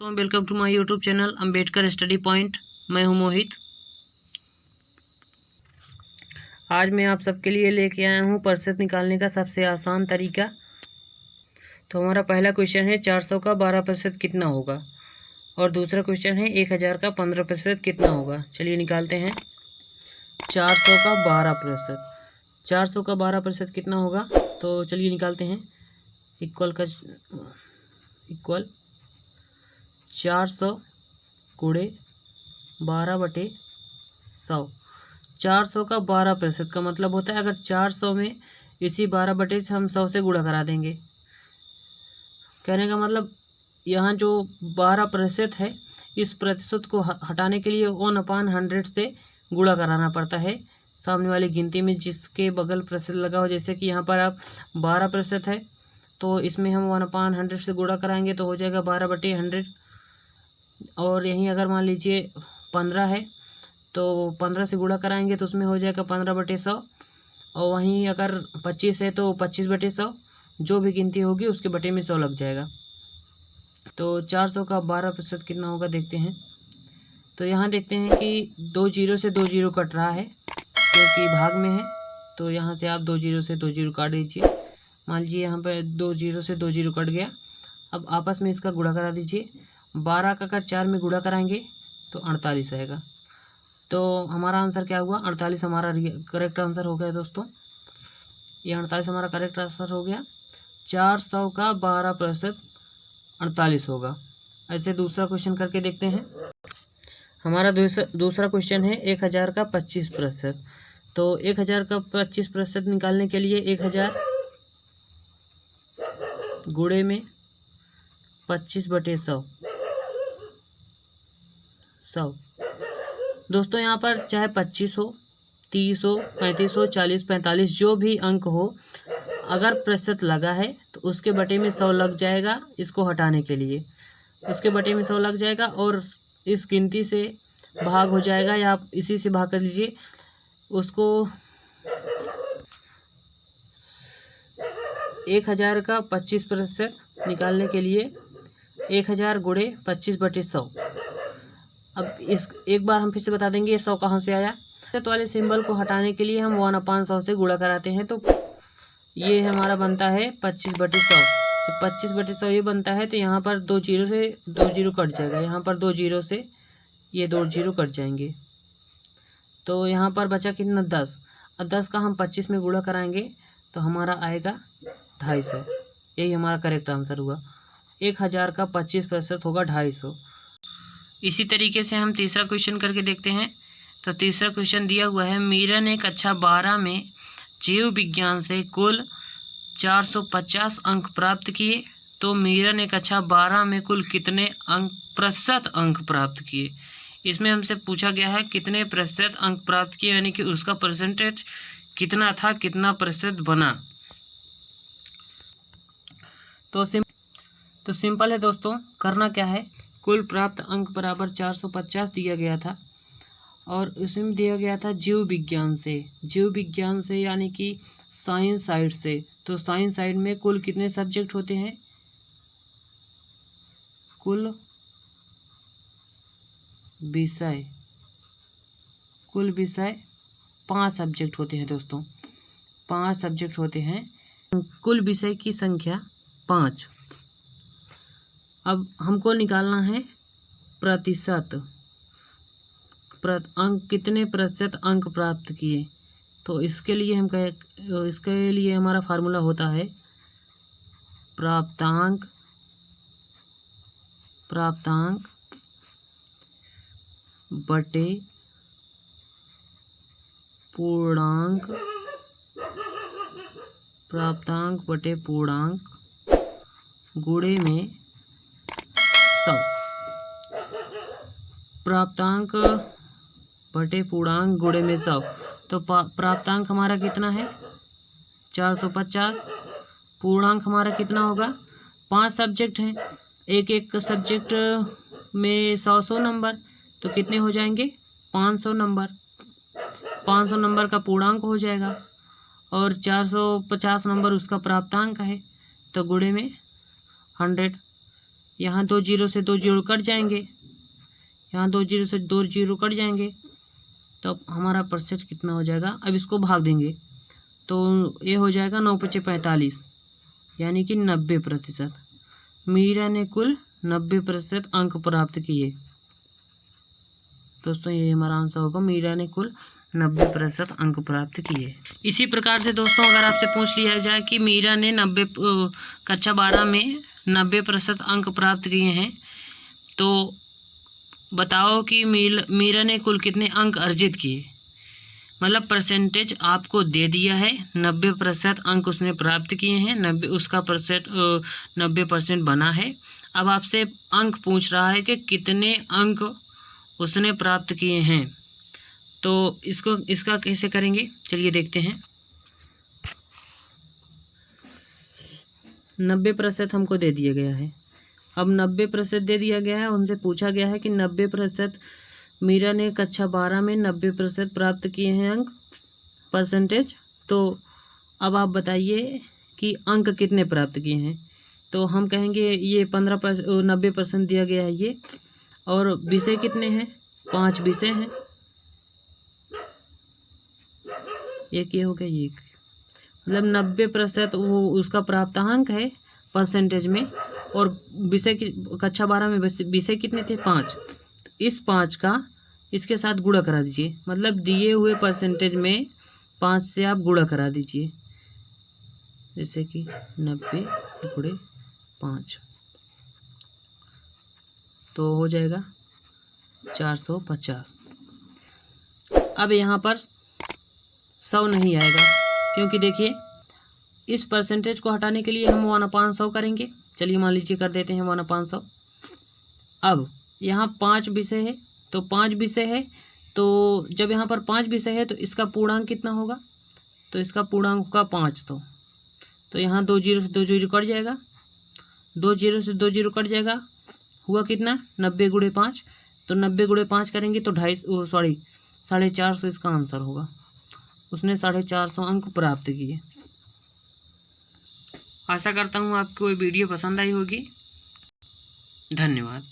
तो welcome to my YouTube channel Ambedkar study point. मैं हूं मोहित। आज मैं आप सबके लिए लेके आया हूं प्रतिशत निकालने का सबसे आसान तरीका। तो हमारा पहला क्वेश्चन है 400 का 12% कितना होगा, और दूसरा क्वेश्चन है 1000 का 15% कितना होगा। चलिए निकालते हैं। 400 का 12%, 400 का 12% कितना होगा, तो चलिए निकालते हैं। इक्वल 400 गुणे 12/100। 400 का 12% का मतलब होता है अगर 400 में इसी 12 से हम 100 से गुणा करा देंगे। कहने का मतलब यहाँ जो 12% है, इस प्रतिशत को हटाने के लिए 1/100 से गुणा कराना पड़ता है सामने वाली गिनती में जिसके बगल प्रतिशत लगा हो। जैसे कि यहाँ पर आप 12% है तो इसमें हम 1/100 से गुणा कराएंगे तो हो जाएगा 12/100। और यहीं अगर मान लीजिए 15 है तो 15 से गुणा कराएंगे तो उसमें हो जाएगा 15/100। और वहीं अगर 25 है तो 25/100, जो भी गिनती होगी उसके बटे में 100 लग जाएगा। तो 400 का 12% कितना होगा देखते हैं। तो यहाँ देखते हैं कि 2 जीरो से 2 जीरो कट रहा है क्योंकि भाग में है, तो यहाँ से आप 2 जीरो से 2 जीरो काट दीजिए। मान लीजिए यहाँ पर 2 जीरो से 2 जीरो कट गया। अब आपस में इसका गुणा करा दीजिए। 12 का अगर 4 में गुणा कराएंगे तो 48 आएगा। तो हमारा आंसर क्या हुआ, 48 हमारा करेक्ट आंसर हो गया दोस्तों। ये 48 हमारा करेक्ट आंसर हो गया। 400 का 12% 48 होगा। ऐसे दूसरा क्वेश्चन करके देखते हैं। हमारा दूसरा क्वेश्चन है 1000 का 25%। तो 1000 का 25% निकालने के लिए 1000 गुणे में 25/100। दोस्तों यहाँ पर चाहे 25 हो, 30 हो, 35 हो, 40, 45 जो भी अंक हो, अगर प्रतिशत लगा है तो उसके बटे में 100 लग जाएगा। इसको हटाने के लिए उसके बटे में 100 लग जाएगा और इस गिनती से भाग हो जाएगा, या आप इसी से भाग कर लीजिए उसको। 1000 का 25% निकालने के लिए 1000 गुणे 25/100। अब इस एक बार हम फिर से बता देंगे ये 100 कहाँ से आया। प्रतिशत वाले सिंबल को हटाने के लिए हम 1/100 से गुणा कराते हैं, तो ये हमारा बनता है 25/100। तो 25/100 ये बनता है, तो यहाँ पर 2 जीरो से 2 जीरो कट जाएगा। यहाँ पर 2 जीरो से ये 2 जीरो कट जाएंगे, तो यहाँ पर बचा कितना 10। और 10 का हम 25 में गुणा कराएंगे तो हमारा आएगा 250। यही हमारा करेक्ट आंसर हुआ। 1000 का 25% होगा 250। इसी तरीके से हम तीसरा क्वेश्चन करके देखते हैं। तो तीसरा क्वेश्चन दिया हुआ है, मीरा ने कक्षा 12 में जीव विज्ञान से कुल 450 अंक प्राप्त किए। तो मीरा ने कक्षा 12 में कुल कितने प्रतिशत अंक प्राप्त किए। इसमें हमसे पूछा गया है कितने प्रतिशत अंक प्राप्त किए, यानी कि उसका परसेंटेज कितना था, कितना प्रतिशत बना। तो सिंपल है दोस्तों, करना क्या है, कुल प्राप्त अंक बराबर 450 दिया गया था और उसमें दिया गया था जीव विज्ञान से यानी कि साइंस साइड से। तो साइंस साइड में कुल कितने सब्जेक्ट होते हैं, कुल विषय 5 सब्जेक्ट होते हैं दोस्तों। 5 सब्जेक्ट होते हैं, कुल विषय की संख्या 5। अब हमको निकालना है प्रतिशत, अंक कितने प्रतिशत अंक प्राप्त किए। तो इसके लिए हमारा फार्मूला होता है प्राप्तांक बटे पूर्णांक, गुणे में 100। प्राप्तांक बटे पूर्णांक गुणे में 100। तो प्राप्तांक हमारा कितना है 450। पूर्णांक हमारा कितना होगा, 5 सब्जेक्ट हैं, एक सब्जेक्ट में 100 नंबर, तो कितने हो जाएंगे 500 नंबर। 500 नंबर का पूर्णांक हो जाएगा और 450 नंबर उसका प्राप्तांक है, तो गुणे में 100। यहाँ 2 जीरो से 2 जीरो कट जाएंगे, यहाँ 2 जीरो से 2 जीरो कट जाएंगे, तो हमारा परसेंट कितना हो जाएगा। अब इसको भाग देंगे तो ये हो जाएगा 9 × 5 = 45, यानी कि 90%। मीरा ने कुल 90% अंक प्राप्त किए। दोस्तों ये हमारा आंसर होगा, मीरा ने कुल 90% अंक प्राप्त किए। इसी प्रकार से दोस्तों अगर आपसे पूछ लिया जाए कि मीरा ने कक्षा 12 में 90% अंक प्राप्त किए हैं, तो बताओ कि मीरा ने कुल कितने अंक अर्जित किए। मतलब परसेंटेज आपको दे दिया है, 90% अंक उसने प्राप्त किए हैं, 90% बना है। अब आपसे अंक पूछ रहा है कि कितने अंक उसने प्राप्त किए हैं, तो इसका कैसे करेंगे, चलिए देखते हैं। 90% हमको दे दिया गया है। अब 90% दे दिया गया है, उनसे पूछा गया है कि 90% मीरा ने कक्षा 12 में 90% प्राप्त किए हैं अंक परसेंटेज। तो अब आप बताइए कि अंक कितने प्राप्त किए हैं। तो हम कहेंगे ये 90% दिया गया है ये, और विषय कितने हैं, 5 विषय हैं। एक ये हो गया, ये मतलब 90% वो उसका प्राप्तांक है परसेंटेज में, और विषय की कक्षा 12 में विषय कितने थे, 5। इस 5 का इसके साथ गुणा करा दीजिए, मतलब दिए हुए परसेंटेज में 5 से आप गुणा करा दीजिए, जैसे कि 90 × 5 तो हो जाएगा 450। अब यहाँ पर 100 नहीं आएगा, क्योंकि देखिए इस परसेंटेज को हटाने के लिए हम 1/500 करेंगे। चलिए मान लीजिए कर देते हैं 1/500। अब यहाँ 5 विषय है, तो 5 विषय है, तो जब यहाँ पर 5 विषय है तो इसका पूर्णांक कितना होगा, तो इसका पूर्णांक होगा 5। तो यहाँ 2 जीरो से 2 जीरो कट जाएगा, 2 जीरो से 2 जीरो कट जाएगा, हुआ कितना 90 × 5। तो 90 × 5 करेंगे तो 450 इसका आंसर होगा। उसने 450 अंक प्राप्त किए। आशा करता हूँ आपको ये वीडियो पसंद आई होगी। धन्यवाद।